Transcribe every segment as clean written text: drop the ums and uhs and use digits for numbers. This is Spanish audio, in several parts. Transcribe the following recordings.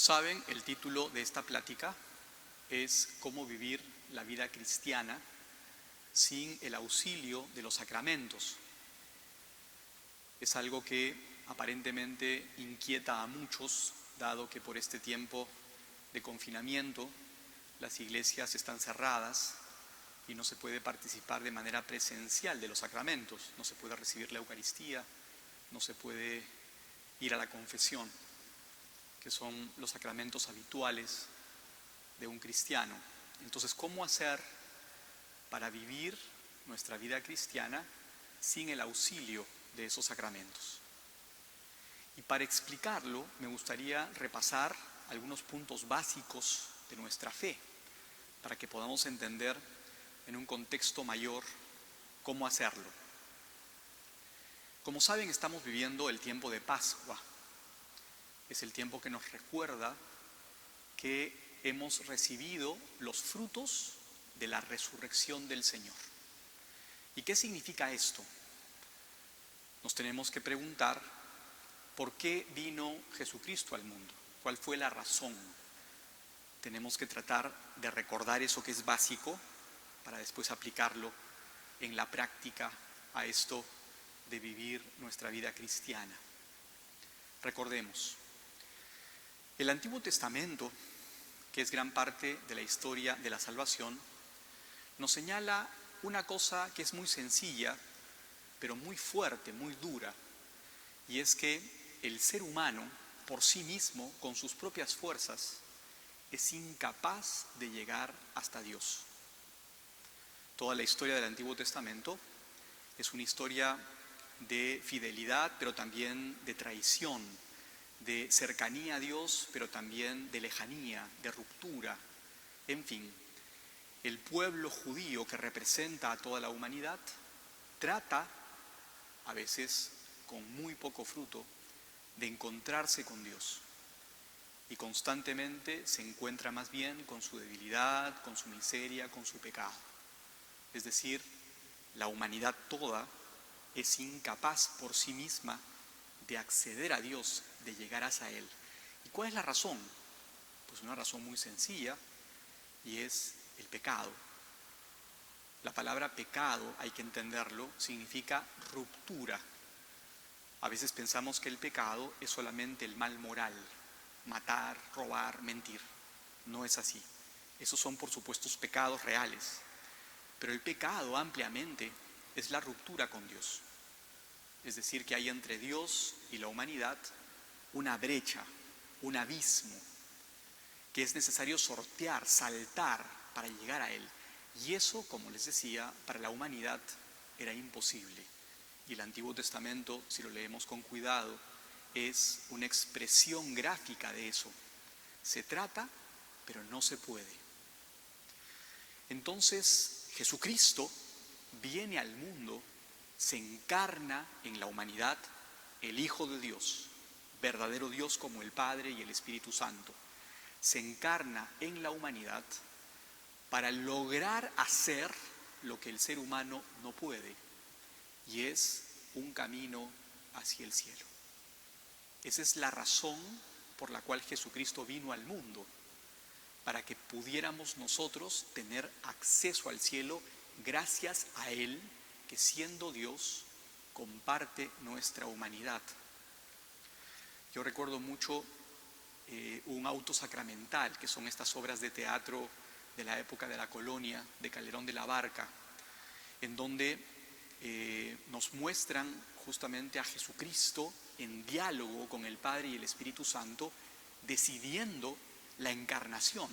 saben, el título de esta plática es Cómo vivir la vida cristiana sin el auxilio de los sacramentos. Es algo que aparentemente inquieta a muchos, dado que por este tiempo de confinamiento las iglesias están cerradas y no se puede participar de manera presencial de los sacramentos, no se puede recibir la Eucaristía, no se puede ir a la confesión, que son los sacramentos habituales de un cristiano. Entonces, ¿cómo hacer para vivir nuestra vida cristiana sin el auxilio de esos sacramentos? Y para explicarlo, me gustaría repasar algunos puntos básicos de nuestra fe, para que podamos entender en un contexto mayor cómo hacerlo. Como saben, estamos viviendo el tiempo de Pascua. Es el tiempo que nos recuerda que hemos recibido los frutos de la resurrección del Señor. ¿Y qué significa esto? Nos tenemos que preguntar ¿por qué vino Jesucristo al mundo? ¿Cuál fue la razón? Tenemos que tratar de recordar eso que es básico para después aplicarlo en la práctica a esto de vivir nuestra vida cristiana. Recordemos, el Antiguo Testamento, que es gran parte de la historia de la salvación, nos señala una cosa que es muy sencilla, pero muy fuerte, muy dura, y es que el ser humano, por sí mismo, con sus propias fuerzas, es incapaz de llegar hasta Dios. Toda la historia del Antiguo Testamento es una historia de fidelidad, pero también de traición, de cercanía a Dios, pero también de lejanía, de ruptura. En fin, el pueblo judío que representa a toda la humanidad trata, a veces con muy poco fruto, de encontrarse con Dios. Y constantemente se encuentra más bien con su debilidad, con su miseria, con su pecado. Es decir, la humanidad toda es incapaz por sí misma de acceder a Dios, de llegar hacia Él. ¿Y cuál es la razón? Pues una razón muy sencilla, y es el pecado. La palabra pecado, hay que entenderlo, significa ruptura. A veces pensamos que el pecado es solamente el mal moral, matar, robar, mentir. No es así. Esos son, por supuesto, pecados reales. Pero el pecado ampliamente es la ruptura con Dios. Es decir, que hay entre Dios y la humanidad una brecha, un abismo, que es necesario sortear, saltar para llegar a Él. Y eso, como les decía, para la humanidad era imposible. Y el Antiguo Testamento, si lo leemos con cuidado, es una expresión gráfica de eso. Se trata, pero no se puede. Entonces, Jesucristo viene al mundo, se encarna en la humanidad, el Hijo de Dios, verdadero Dios como el Padre y el Espíritu Santo, se encarna en la humanidad para lograr hacer lo que el ser humano no puede, y es un camino hacia el cielo. Esa es la razón por la cual Jesucristo vino al mundo, para que pudiéramos nosotros tener acceso al cielo gracias a Él, que siendo Dios, comparte nuestra humanidad. Yo recuerdo mucho un auto sacramental, que son estas obras de teatro de la época de la colonia, de Calderón de la Barca, en donde nos muestran justamente a Jesucristo en diálogo con el Padre y el Espíritu Santo, decidiendo la encarnación.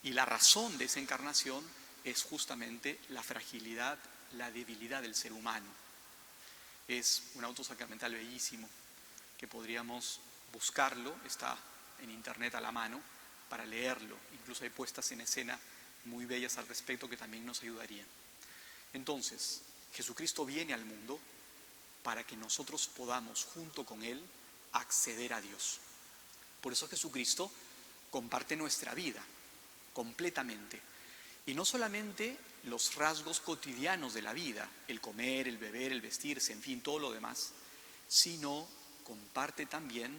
Y la razón de esa encarnación es justamente la fragilidad, la debilidad del ser humano. Es un auto sacramental bellísimo, que podríamos buscarlo, está en internet a la mano, para leerlo. Incluso hay puestas en escena muy bellas al respecto que también nos ayudarían. Entonces, Jesucristo viene al mundo para que nosotros podamos, junto con Él, acceder a Dios. Por eso Jesucristo comparte nuestra vida completamente. Y no solamente los rasgos cotidianos de la vida, el comer, el beber, el vestirse, en fin, todo lo demás, sino comparte también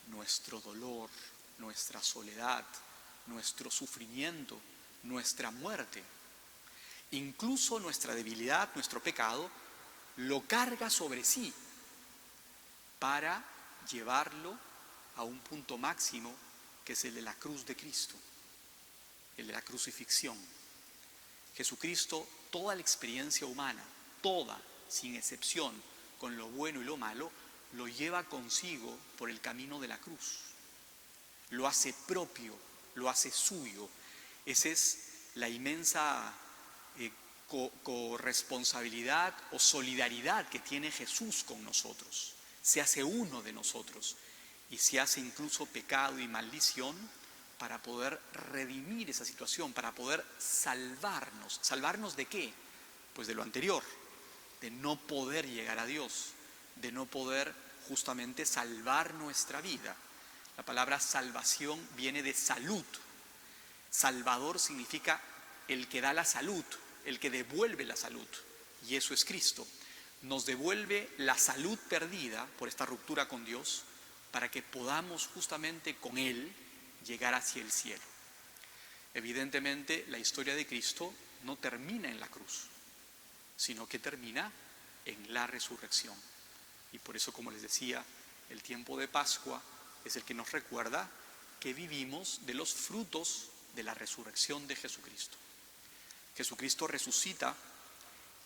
nuestro dolor, nuestra soledad, nuestro sufrimiento, nuestra muerte, incluso nuestra debilidad, nuestro pecado, lo carga sobre sí para llevarlo a un punto máximo que es el de la cruz de Cristo, el de la crucifixión. Jesucristo, toda la experiencia humana, toda, sin excepción, con lo bueno y lo malo, lo lleva consigo por el camino de la cruz. Lo hace propio, lo hace suyo. Esa es la inmensa corresponsabilidad o solidaridad que tiene Jesús con nosotros. Se hace uno de nosotros y se hace incluso pecado y maldición para poder redimir esa situación, para poder salvarnos. ¿Salvarnos de qué? Pues de lo anterior, de no poder llegar a Dios, de no poder justamente salvar nuestra vida. La palabra salvación viene de salud. Salvador significa el que da la salud, el que devuelve la salud, y eso es Cristo. Nos devuelve la salud perdida por esta ruptura con Dios para que podamos justamente con Él llegar hacia el cielo. Evidentemente, la historia de Cristo no termina en la cruz, sino que termina en la resurrección. Y por eso, como les decía, el tiempo de Pascua es el que nos recuerda que vivimos de los frutos de la resurrección de Jesucristo. Jesucristo resucita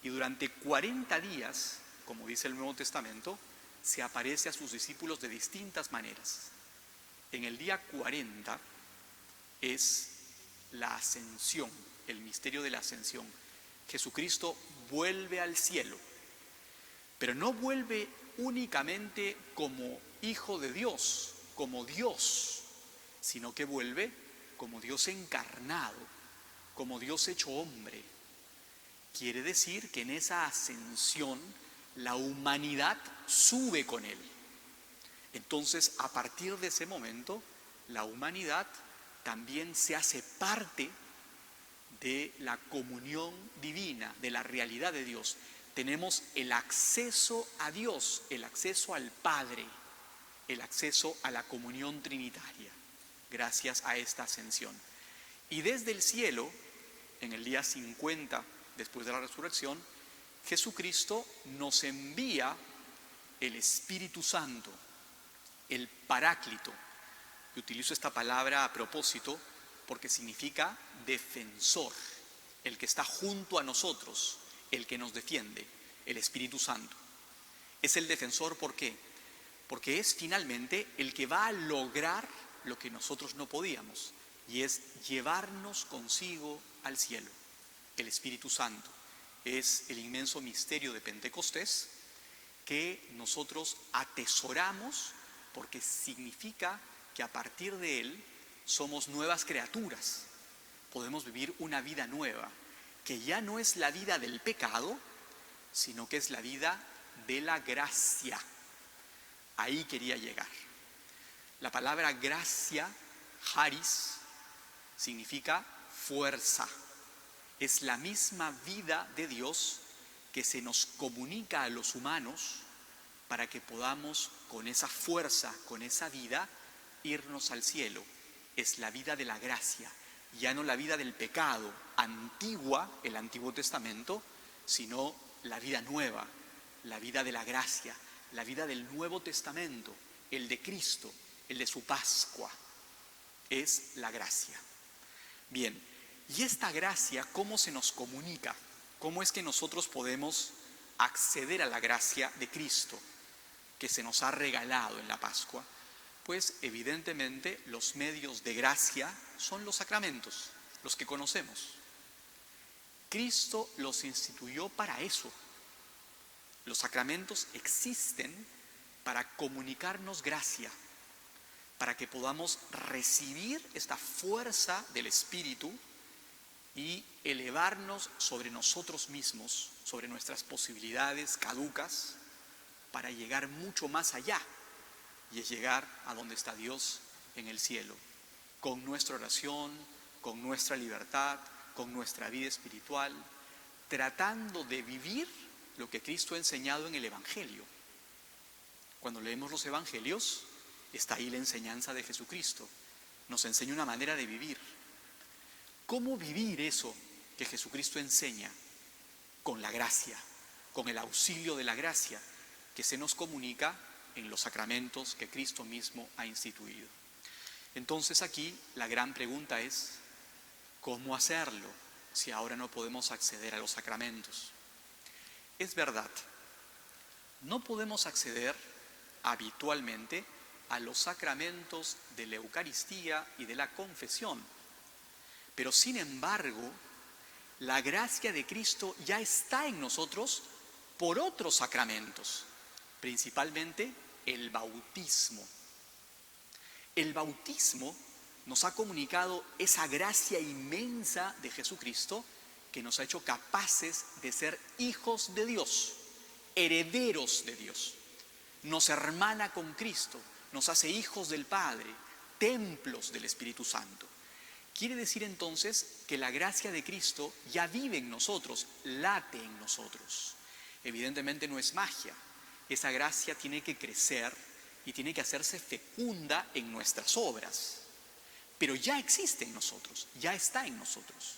y durante 40 días, como dice el Nuevo Testamento, se aparece a sus discípulos de distintas maneras. En el día 40 es la ascensión, el misterio de la ascensión. Jesucristo vuelve al cielo, pero no vuelve únicamente como Hijo de Dios, como Dios, sino que vuelve como Dios encarnado, como Dios hecho hombre. Quiere decir que en esa ascensión la humanidad sube con Él. Entonces, a partir de ese momento, la humanidad también se hace parte de la comunión divina, de la realidad de Dios. Tenemos el acceso a Dios, el acceso al Padre, el acceso a la comunión trinitaria, gracias a esta ascensión. Y desde el cielo, en el día 50, después de la resurrección, Jesucristo nos envía el Espíritu Santo, el Paráclito. Y utilizo esta palabra a propósito porque significa defensor, el que está junto a nosotros, el que nos defiende, el Espíritu Santo. Es el defensor, ¿por qué? Porque es finalmente el que va a lograr lo que nosotros no podíamos, y es llevarnos consigo al cielo. El Espíritu Santo es el inmenso misterio de Pentecostés que nosotros atesoramos porque significa que a partir de él somos nuevas criaturas. Podemos vivir una vida nueva, que ya no es la vida del pecado, sino que es la vida de la gracia. Ahí quería llegar. La palabra gracia, charis, significa fuerza. Es la misma vida de Dios que se nos comunica a los humanos para que podamos con esa fuerza, con esa vida, irnos al cielo. Es la vida de la gracia, ya no la vida del pecado antigua, el Antiguo Testamento, sino la vida nueva, la vida de la gracia, la vida del Nuevo Testamento, el de Cristo, el de su Pascua. Es la gracia. Bien, y esta gracia, ¿cómo se nos comunica? ¿Cómo es que nosotros podemos acceder a la gracia de Cristo que se nos ha regalado en la Pascua? Pues evidentemente los medios de gracia son los sacramentos, los que conocemos. Cristo los instituyó para eso. Los sacramentos existen para comunicarnos gracia, para que podamos recibir esta fuerza del Espíritu y elevarnos sobre nosotros mismos, sobre nuestras posibilidades caducas, para llegar mucho más allá, y es llegar a donde está Dios en el cielo, con nuestra oración, con nuestra libertad, con nuestra vida espiritual, tratando de vivir lo que Cristo ha enseñado en el Evangelio. Cuando leemos los Evangelios, está ahí la enseñanza de Jesucristo. nos enseña una manera de vivir. ¿Cómo vivir eso que Jesucristo enseña? Con la gracia, con el auxilio de la gracia que se nos comunica en los sacramentos que Cristo mismo ha instituido. Entonces aquí la gran pregunta es, ¿cómo hacerlo si ahora no podemos acceder a los sacramentos? Es verdad, no podemos acceder habitualmente a los sacramentos de la Eucaristía y de la confesión, pero sin embargo, la gracia de Cristo ya está en nosotros por otros sacramentos, principalmente el bautismo. El bautismo nos ha comunicado esa gracia inmensa de Jesucristo que nos ha hecho capaces de ser hijos de Dios, herederos de Dios. Nos hermana con Cristo, nos hace hijos del Padre, templos del Espíritu Santo. Quiere decir entonces que la gracia de Cristo ya vive en nosotros, late en nosotros. Evidentemente no es magia, esa gracia tiene que crecer y tiene que hacerse fecunda en nuestras obras. Pero ya existe en nosotros, ya está en nosotros.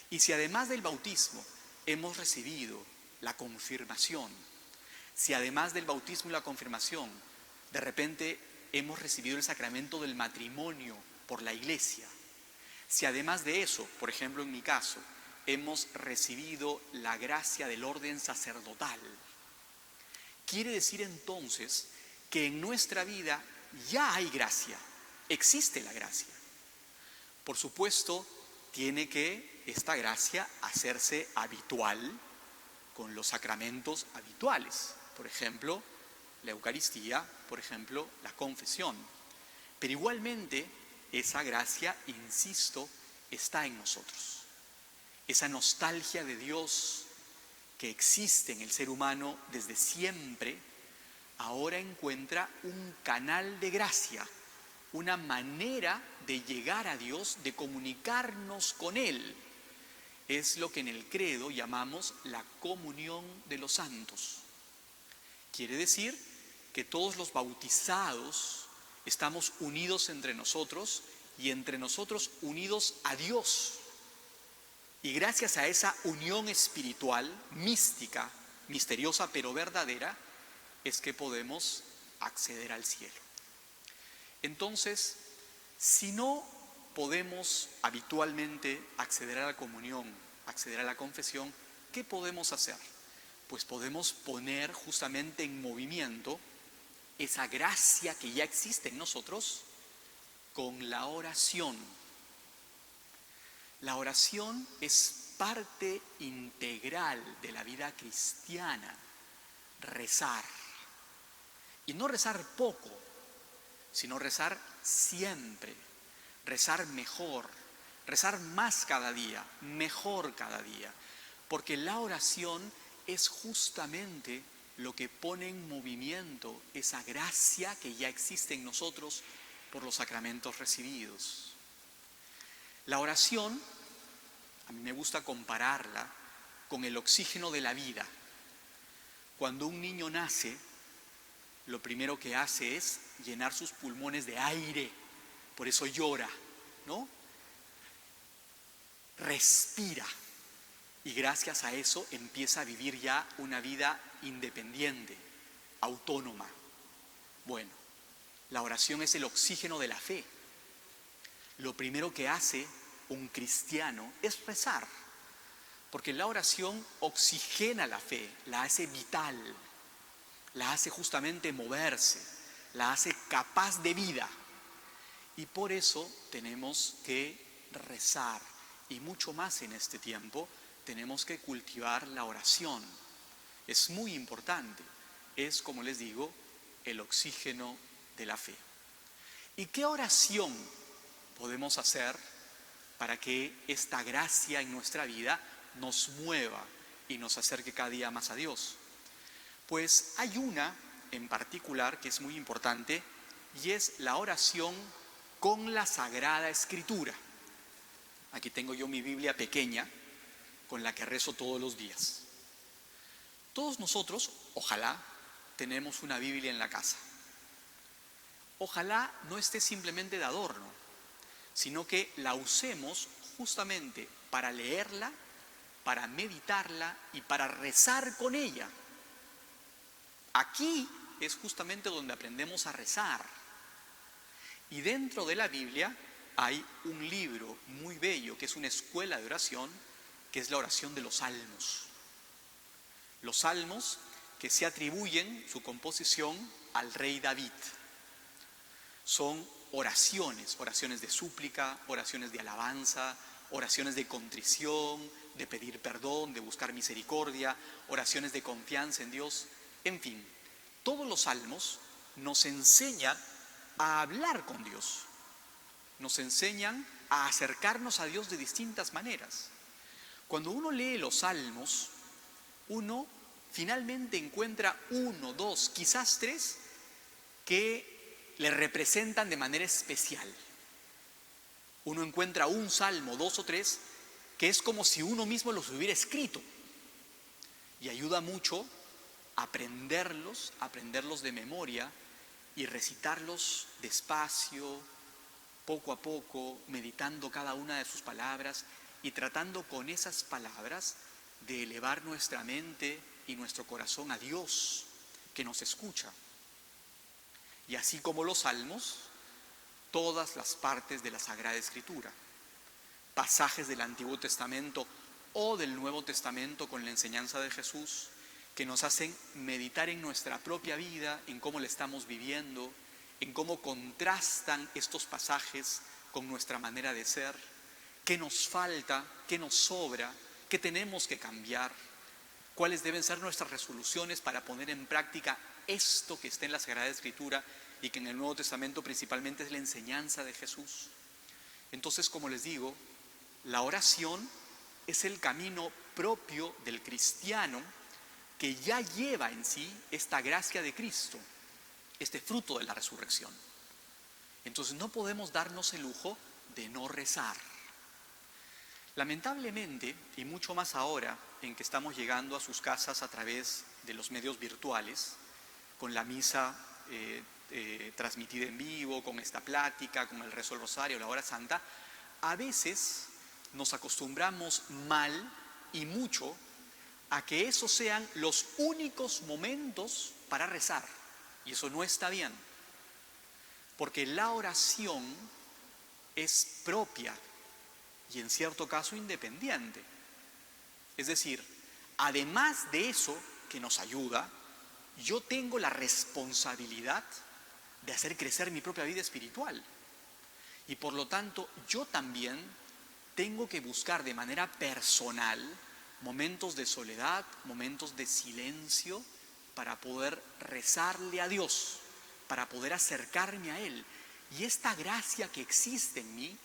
Y si además del bautismo hemos recibido la confirmación, si además del bautismo y la confirmación, de repente hemos recibido el sacramento del matrimonio por la Iglesia, si además de eso, por ejemplo en mi caso, hemos recibido la gracia del orden sacerdotal, quiere decir entonces que en nuestra vida ya hay gracia, existe la gracia. Por supuesto, tiene que esta gracia hacerse habitual con los sacramentos habituales. Por ejemplo, la Eucaristía, por ejemplo, la confesión. Pero igualmente, esa gracia, insisto, está en nosotros. Esa nostalgia de Dios que existe en el ser humano desde siempre, ahora encuentra un canal de gracia, una manera de llegar a Dios, de comunicarnos con Él. Es lo que en el credo llamamos la comunión de los santos. Quiere decir que todos los bautizados estamos unidos entre nosotros y entre nosotros unidos a Dios. Y gracias a esa unión espiritual, mística, misteriosa pero verdadera, es que podemos acceder al cielo. Entonces, si no podemos habitualmente acceder a la comunión, acceder a la confesión, ¿qué podemos hacer? Pues podemos poner justamente en movimiento esa gracia que ya existe en nosotros con la oración. La oración es parte integral de la vida cristiana, rezar. Y no rezar poco, sino rezar siempre, rezar mejor, rezar más cada día, mejor cada día. Porque la oración es justamente lo que pone en movimiento esa gracia que ya existe en nosotros por los sacramentos recibidos. La oración, a mí me gusta compararla con el oxígeno de la vida. Cuando un niño nace, lo primero que hace es llenar sus pulmones de aire, por eso llora, ¿no? Respira. Y gracias a eso empieza a vivir ya una vida independiente, autónoma. Bueno, la oración es el oxígeno de la fe. Lo primero que hace un cristiano es rezar, porque la oración oxigena la fe, la hace vital, la hace justamente moverse, la hace capaz de vida. Y por eso tenemos que rezar, y mucho más en este tiempo, tenemos que cultivar la oración. Es muy importante, es, como les digo, el oxígeno de la fe. ¿Y qué oración podemos hacer para que esta gracia en nuestra vida nos mueva y nos acerque cada día más a Dios? Pues hay una en particular que es muy importante y es la oración con la Sagrada Escritura. Aquí tengo yo mi Biblia pequeña con la que rezo todos los días. Todos nosotros, ojalá, tenemos una Biblia en la casa. Ojalá no esté simplemente de adorno, sino que la usemos justamente para leerla, para meditarla y para rezar con ella. Aquí es justamente donde aprendemos a rezar. Y dentro de la Biblia hay un libro muy bello que es una escuela de oración, que es la oración de los salmos. Los salmos que se atribuyen su composición al rey David. Son oraciones de súplica, oraciones de alabanza, oraciones de contrición, de pedir perdón, de buscar misericordia, oraciones de confianza en Dios. En fin, todos los salmos nos enseñan a hablar con Dios, nos enseñan a acercarnos a Dios de distintas maneras. Cuando uno lee los salmos, uno finalmente encuentra 1, 2, quizás 3 que le representan de manera especial. Uno encuentra un salmo, 2 o 3, que es como si uno mismo los hubiera escrito. Y ayuda mucho aprenderlos de memoria y recitarlos despacio, poco a poco, meditando cada una de sus palabras y tratando con esas palabras de elevar nuestra mente y nuestro corazón a Dios, que nos escucha. Y así como los salmos, todas las partes de la Sagrada Escritura, pasajes del Antiguo Testamento o del Nuevo Testamento con la enseñanza de Jesús, que nos hacen meditar en nuestra propia vida, en cómo la estamos viviendo, en cómo contrastan estos pasajes con nuestra manera de ser, qué nos falta, qué nos sobra, qué tenemos que cambiar, cuáles deben ser nuestras resoluciones para poner en práctica esto que está en la Sagrada Escritura y que en el Nuevo Testamento principalmente es la enseñanza de Jesús. Entonces, como les digo, la oración es el camino propio del cristiano que ya lleva en sí esta gracia de Cristo, este fruto de la resurrección. Entonces no podemos darnos el lujo de no rezar. Lamentablemente, y mucho más ahora en que estamos llegando a sus casas a través de los medios virtuales, con la misa transmitida en vivo, con esta plática, con el rezo del rosario, la hora santa, a veces nos acostumbramos mal y mucho a que esos sean los únicos momentos para rezar. Y eso no está bien, porque la oración es propia y en cierto caso independiente. Es decir, además de eso que nos ayuda, yo tengo la responsabilidad de hacer crecer mi propia vida espiritual. Y por lo tanto, yo también tengo que buscar de manera personal momentos de soledad, momentos de silencio, para poder rezarle a Dios, para poder acercarme a Él. Y esta gracia que existe en mí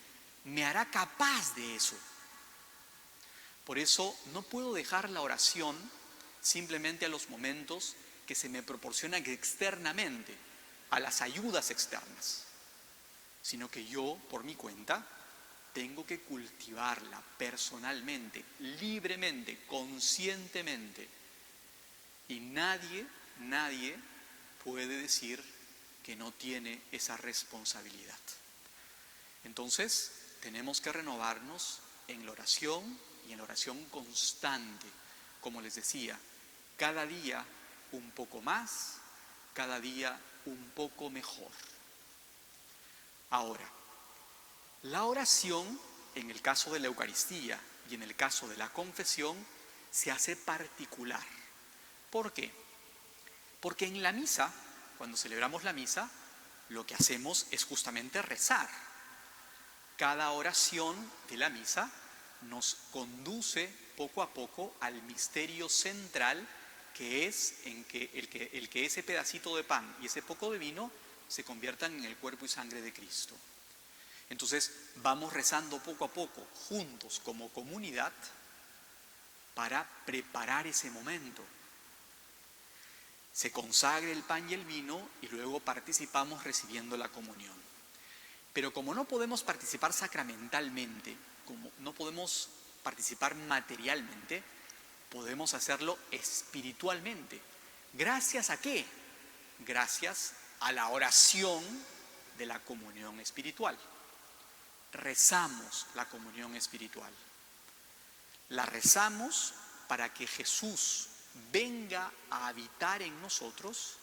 me hará capaz de eso. Por eso no puedo dejar la oración simplemente a los momentos que se me proporcionan externamente, a las ayudas externas, sino que yo, por mi cuenta, tengo que cultivarla personalmente, libremente, conscientemente. Y nadie puede decir que no tiene esa responsabilidad. Entonces, tenemos que renovarnos en la oración y en la oración constante. Como les decía, cada día un poco más, cada día un poco mejor. Ahora, la oración, en el caso de la Eucaristía y en el caso de la confesión, se hace particular. ¿Por qué? Porque en la misa, cuando celebramos la misa, lo que hacemos es justamente rezar. Cada oración de la misa nos conduce poco a poco al misterio central, que es el que ese pedacito de pan y ese poco de vino se conviertan en el cuerpo y sangre de Cristo. Entonces vamos rezando poco a poco, juntos como comunidad, para preparar ese momento. Se consagra el pan y el vino y luego participamos recibiendo la comunión. Pero como no podemos participar sacramentalmente, como no podemos participar materialmente, podemos hacerlo espiritualmente. ¿Gracias a qué? Gracias a la oración de la comunión espiritual. rezamos la comunión espiritual. La rezamos para que Jesús venga a habitar en nosotros,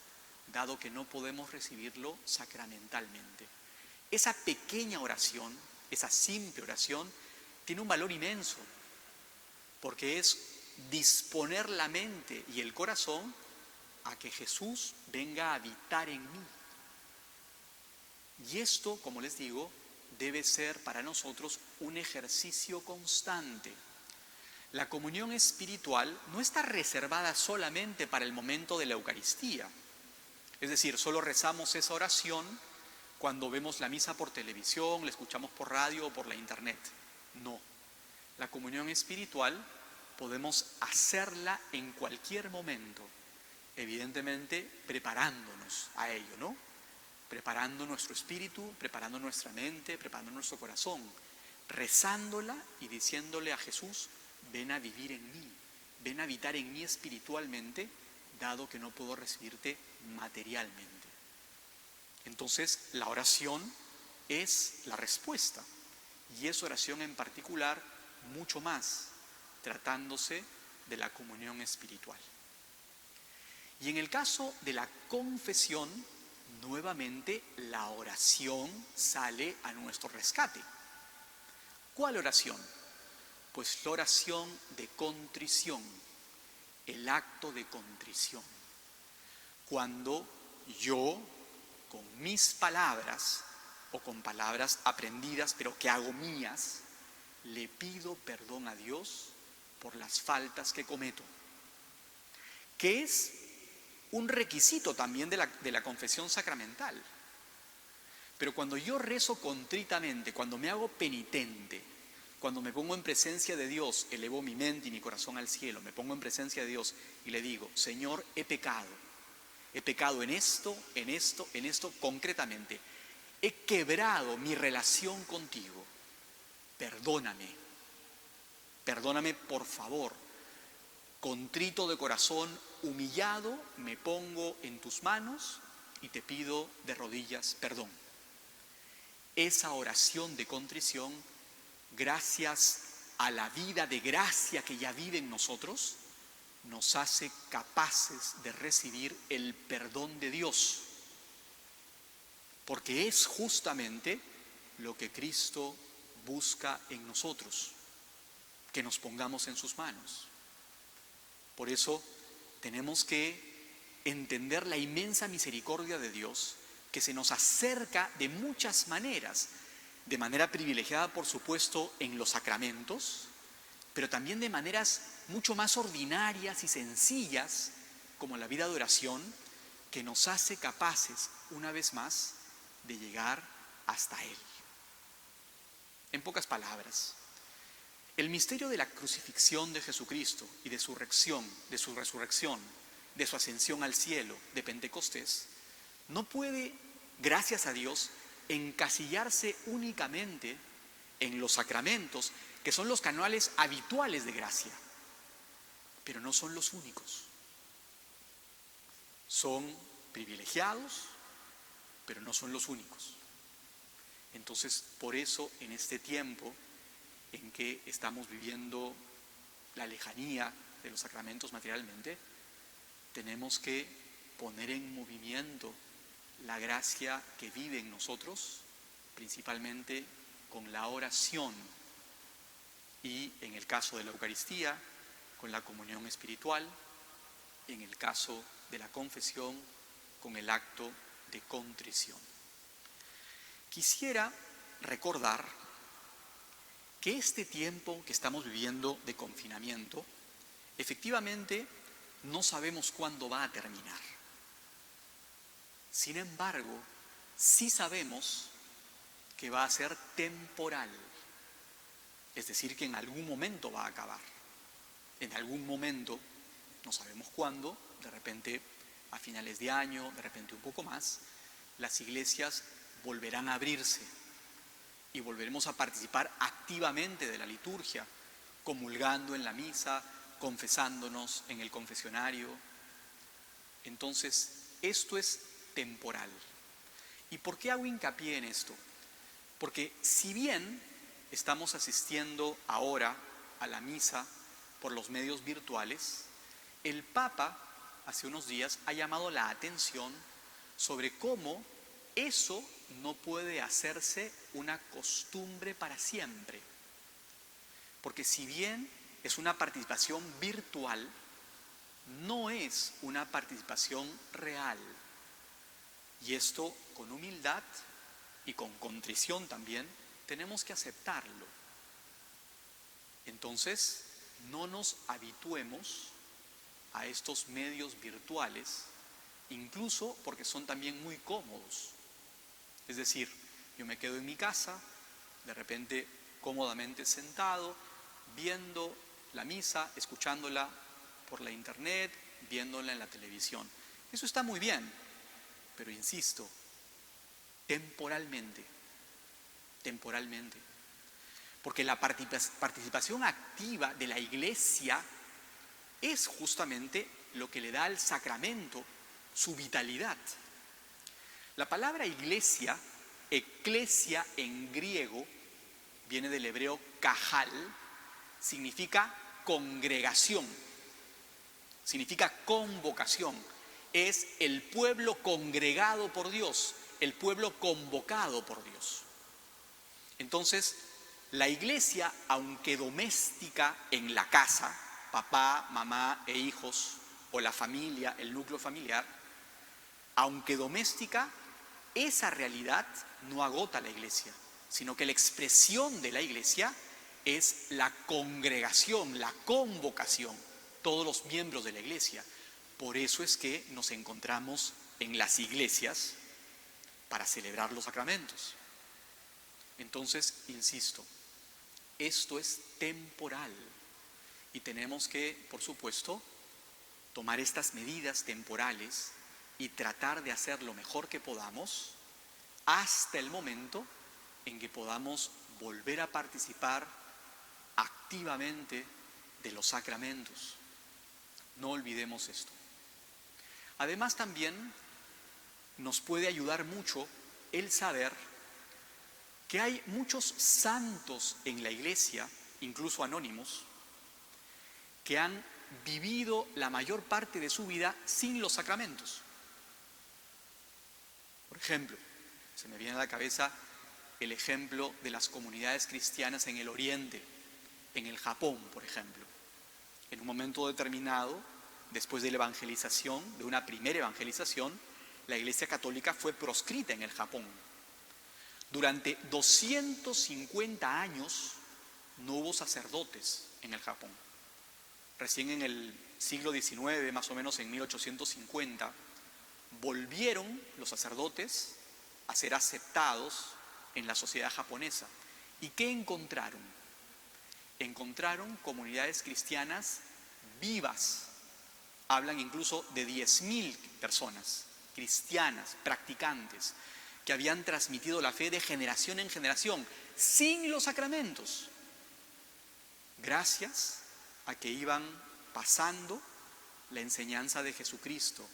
dado que no podemos recibirlo sacramentalmente. Esa pequeña oración, esa simple oración, tiene un valor inmenso, porque es disponer la mente y el corazón a que Jesús venga a habitar en mí. Y esto, como les digo, debe ser para nosotros un ejercicio constante. La comunión espiritual no está reservada solamente para el momento de la Eucaristía. Es decir, solo rezamos esa oración cuando vemos la misa por televisión, la escuchamos por radio o por la internet. No. La comunión espiritual podemos hacerla en cualquier momento, evidentemente preparándonos a ello, ¿no? Preparando nuestro espíritu, preparando nuestra mente, preparando nuestro corazón, rezándola y diciéndole a Jesús: ven a vivir en mí, ven a habitar en mí espiritualmente, dado que no puedo recibirte materialmente. Entonces, la oración es la respuesta, y es oración en particular mucho más, tratándose de la comunión espiritual. Y en el caso de la confesión, nuevamente la oración sale a nuestro rescate. ¿Cuál oración? Pues la oración de contrición, el acto de contrición. Cuando yo, con mis palabras o con palabras aprendidas pero que hago mías, le pido perdón a Dios por las faltas que cometo, que es un requisito también de la confesión sacramental. Pero cuando yo rezo contritamente, cuando me hago penitente, cuando me pongo en presencia de Dios, elevo mi mente y mi corazón al cielo, me pongo en presencia de Dios y le digo: Señor, he pecado en esto, concretamente, he quebrado mi relación contigo, perdóname por favor, contrito de corazón, humillado, me pongo en tus manos y te pido de rodillas perdón. Esa oración de contrición, gracias a la vida de gracia que ya vive en nosotros, nos hace capaces de recibir el perdón de Dios, porque es justamente lo que Cristo busca en nosotros, que nos pongamos en sus manos. Por eso tenemos que entender la inmensa misericordia de Dios, que se nos acerca de muchas maneras, de manera privilegiada, por supuesto, en los sacramentos, pero también de maneras mucho más ordinarias y sencillas, como la vida de oración, que nos hace capaces, una vez más, de llegar hasta Él. En pocas palabras, el misterio de la crucifixión de Jesucristo y de su resurrección, de su ascensión al cielo, de Pentecostés, no puede, gracias a Dios, encasillarse únicamente en los sacramentos, que son los canales habituales de gracia, pero no son los únicos. Son privilegiados, pero no son los únicos. Entonces, por eso, en este tiempo en que estamos viviendo la lejanía de los sacramentos materialmente, tenemos que poner en movimiento la gracia que vive en nosotros, principalmente con la oración y, en el caso de la Eucaristía, con la comunión espiritual, y en el caso de la confesión, con el acto de contrición. Quisiera recordar que este tiempo que estamos viviendo de confinamiento, efectivamente no sabemos cuándo va a terminar. Sin embargo, sí sabemos que va a ser temporal, es decir, que en algún momento va a acabar. En algún momento, no sabemos cuándo, de repente a finales de año, de repente un poco más, las iglesias volverán a abrirse y volveremos a participar activamente de la liturgia, comulgando en la misa, confesándonos en el confesionario. Entonces, esto es temporal. ¿Y por qué hago hincapié en esto? Porque si bien estamos asistiendo ahora a la misa por los medios virtuales, el Papa hace unos días ha llamado la atención sobre cómo eso no puede hacerse una costumbre para siempre. Porque si bien es una participación virtual, no es una participación real. Y esto, con humildad y con contrición también, tenemos que aceptarlo. Entonces, no nos habituemos a estos medios virtuales, incluso porque son también muy cómodos. Es decir, yo me quedo en mi casa, de repente cómodamente sentado, viendo la misa, escuchándola por la internet, viéndola en la televisión. Eso está muy bien, pero insisto, temporalmente. Porque la participación activa de la Iglesia es justamente lo que le da al sacramento su vitalidad. La palabra iglesia, eclesia en griego, viene del hebreo kahal, significa congregación, significa convocación. Es el pueblo congregado por Dios, el pueblo convocado por Dios. Entonces, la iglesia, aunque doméstica en la casa, papá, mamá e hijos, o la familia, el núcleo familiar, aunque doméstica, esa realidad no agota la iglesia, sino que la expresión de la iglesia es la congregación, la convocación, todos los miembros de la iglesia. Por eso es que nos encontramos en las iglesias para celebrar los sacramentos. Entonces, insisto, esto es temporal y tenemos que, por supuesto, tomar estas medidas temporales y tratar de hacer lo mejor que podamos hasta el momento en que podamos volver a participar activamente de los sacramentos. No olvidemos esto. Además, también nos puede ayudar mucho el saber que hay muchos santos en la iglesia, incluso anónimos, que han vivido la mayor parte de su vida sin los sacramentos. Por ejemplo, se me viene a la cabeza el ejemplo de las comunidades cristianas en el Oriente, en el Japón, por ejemplo. En un momento determinado, después de la evangelización, de una primera evangelización, la Iglesia Católica fue proscrita en el Japón. Durante 250 años no hubo sacerdotes en el Japón. Recién en el siglo XIX, más o menos en 1850, volvieron los sacerdotes a ser aceptados en la sociedad japonesa. ¿Y qué encontraron? Encontraron comunidades cristianas vivas. Hablan incluso de 10.000 personas cristianas, practicantes, que habían transmitido la fe de generación en generación, sin los sacramentos, gracias a que iban pasando la enseñanza de Jesucristo,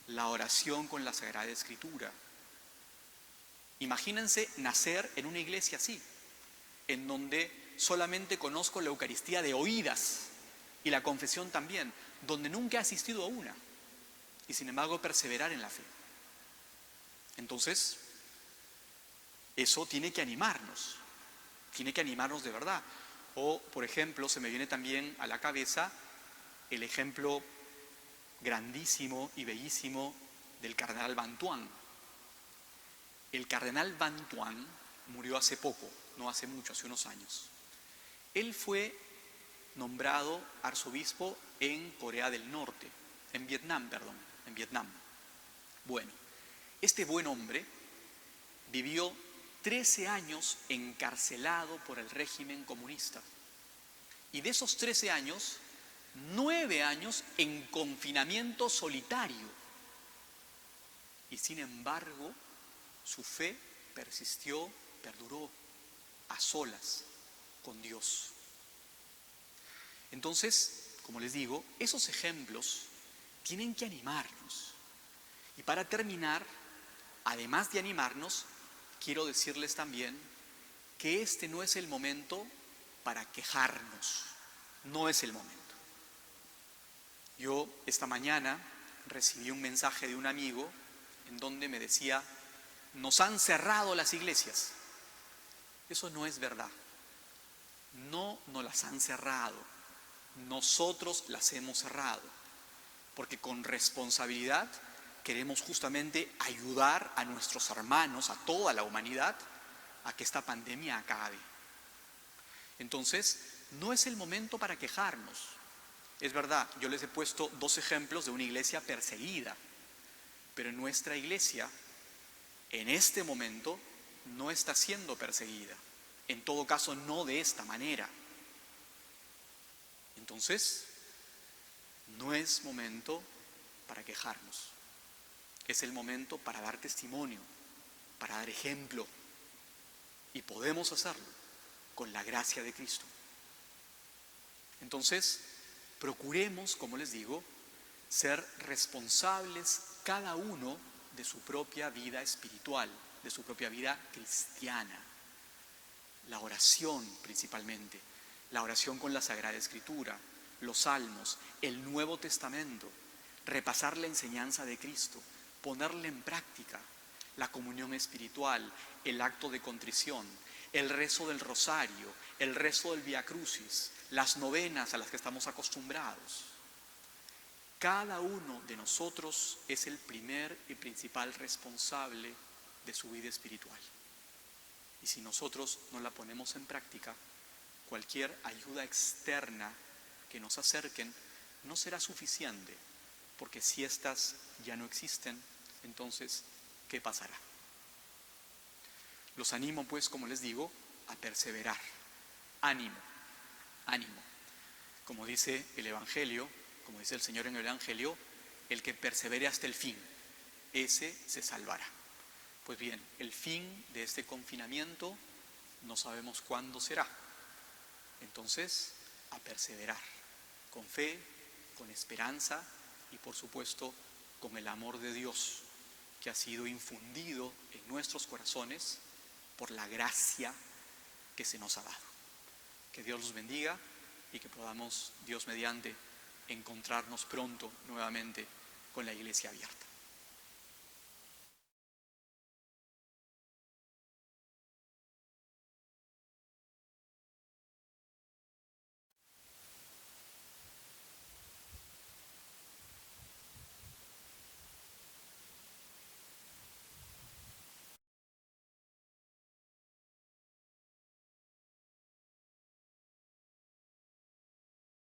la oración con la Sagrada Escritura. Imagínense nacer en una iglesia así, en donde solamente conozco la Eucaristía de oídas y la confesión también, donde nunca he asistido a una, y sin embargo perseverar en la fe. Entonces, eso tiene que animarnos de verdad. O, por ejemplo, se me viene también a la cabeza el ejemplo grandísimo y bellísimo del cardenal Bantuán. El cardenal Bantuán murió hace poco, no hace mucho, hace unos años. Él fue nombrado arzobispo en Corea del Norte, en Vietnam. Bueno, este buen hombre vivió 13 años encarcelado por el régimen comunista. Y de esos 13 años, 9 años en confinamiento solitario. Y sin embargo, su fe persistió, perduró, a solas con Dios. Entonces, como les digo, esos ejemplos tienen que animarnos. Y para terminar, además de animarnos, quiero decirles también que este no es el momento para quejarnos, no es el momento. Yo esta mañana recibí un mensaje de un amigo en donde me decía: nos han cerrado las iglesias. Eso no es verdad. No nos las han cerrado. Nosotros las hemos cerrado. Porque con responsabilidad queremos justamente ayudar a nuestros hermanos, a toda la humanidad, a que esta pandemia acabe. Entonces, no es el momento para quejarnos. Es verdad, yo les he puesto 2 ejemplos de una iglesia perseguida, pero nuestra iglesia en este momento no está siendo perseguida. En todo caso, no de esta manera. Entonces, no es momento para quejarnos. Es el momento para dar testimonio, para dar ejemplo. Y podemos hacerlo con la gracia de Cristo. Entonces, procuremos, como les digo, ser responsables cada uno de su propia vida espiritual, de su propia vida cristiana. La oración principalmente, la oración con la Sagrada Escritura, los Salmos, el Nuevo Testamento, repasar la enseñanza de Cristo, ponerla en práctica, la comunión espiritual, el acto de contrición, el rezo del rosario, el rezo del Vía Crucis, las novenas a las que estamos acostumbrados. Cada uno de nosotros es el primer y principal responsable de su vida espiritual. Y si nosotros no la ponemos en práctica, cualquier ayuda externa que nos acerquen no será suficiente, porque si éstas ya no existen, entonces, ¿qué pasará? Los animo, pues, como les digo, a perseverar. Ánimo, ánimo. Como dice el Evangelio, como dice el Señor en el Evangelio, el que persevere hasta el fin, ese se salvará. Pues bien, el fin de este confinamiento no sabemos cuándo será. Entonces, a perseverar, con fe, con esperanza y por supuesto con el amor de Dios que ha sido infundido en nuestros corazones por la gracia que se nos ha dado. Que Dios los bendiga y que podamos, Dios mediante, encontrarnos pronto nuevamente con la iglesia abierta.